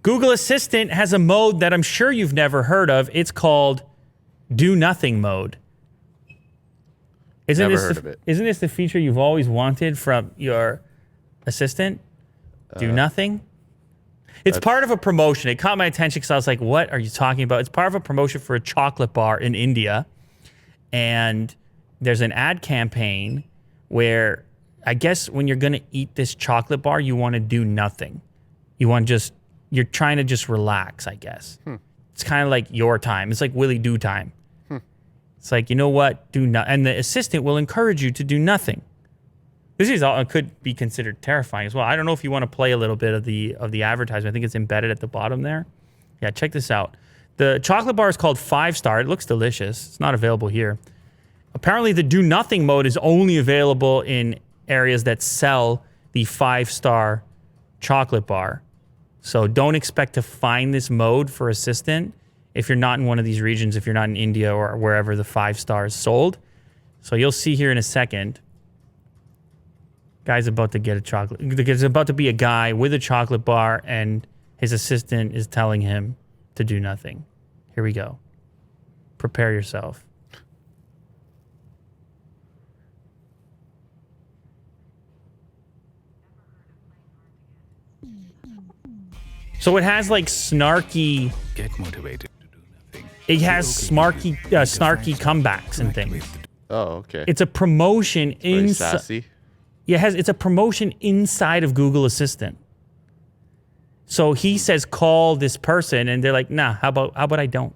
Google Assistant has a mode that I'm sure you've never heard of. It's called Do Nothing mode. Isn't this the feature you've always wanted from your assistant? Do nothing? It's part of a promotion. It caught my attention because I was like, what are you talking about? It's part of a promotion for a chocolate bar in India. And there's an ad campaign where I guess when you're going to eat this chocolate bar, you want to do nothing. You're trying to just relax, I guess. It's kind of like your time. It's like Willie Do time. It's like, you know what? Do not, and the assistant will encourage you to do nothing. This is all could be considered terrifying as well. I don't know if you want to play a little bit of the advertisement. I think it's embedded at the bottom there. Yeah, check this out. The chocolate bar is called 5-Star. It looks delicious. It's not available here. Apparently, the do nothing mode is only available in areas that sell the 5-Star chocolate bar. So don't expect to find this mode for assistant if you're not in one of these regions, if you're not in India or wherever the 5-Star is sold. So you'll see here in a second. Guy's about to get a chocolate. There's about to be a guy with a chocolate bar, and his assistant is telling him to do nothing. Here we go. Prepare yourself. So it has like snarky. Get motivated to do nothing. It has snarky comebacks and things. Oh, okay. It's a promotion Very inside. sassy. Yeah, it's a promotion inside of Google Assistant. So he says, call this person, and they're like, nah, how about I don't?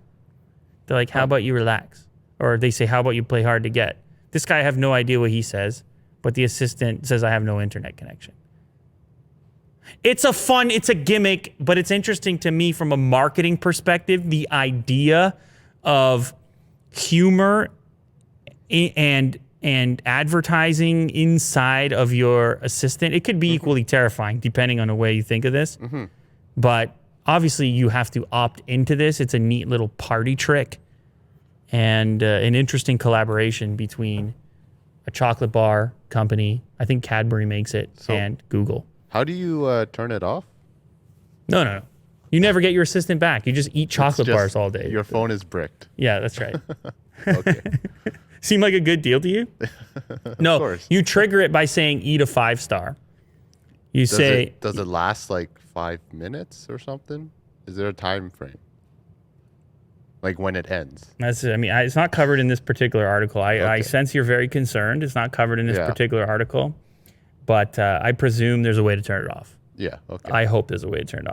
They're like, how about you relax? Or they say, how about you play hard to get? This guy, I have no idea what he says, but the assistant says, I have no internet connection. It's a gimmick, but it's interesting to me from a marketing perspective, the idea of humor and advertising inside of your assistant. It could be equally terrifying depending on the way you think of this. But obviously you have to opt into this. It's a neat little party trick and an interesting collaboration between a chocolate bar company, I think Cadbury makes it, and Google. How do you turn it off? No. You never get your assistant back. You just eat chocolate bars all day. Your phone is bricked. Yeah, that's right. Okay. Seem like a good deal to you? No, Of course. you trigger it by saying eat a 5-Star. You say... Does it last like 5 minutes or something? Is there a time frame? Like when it ends? It's not covered in this particular article. I sense you're very concerned. It's not covered in this particular article. But I presume there's a way to turn it off. Yeah, okay. I hope there's a way to turn it off.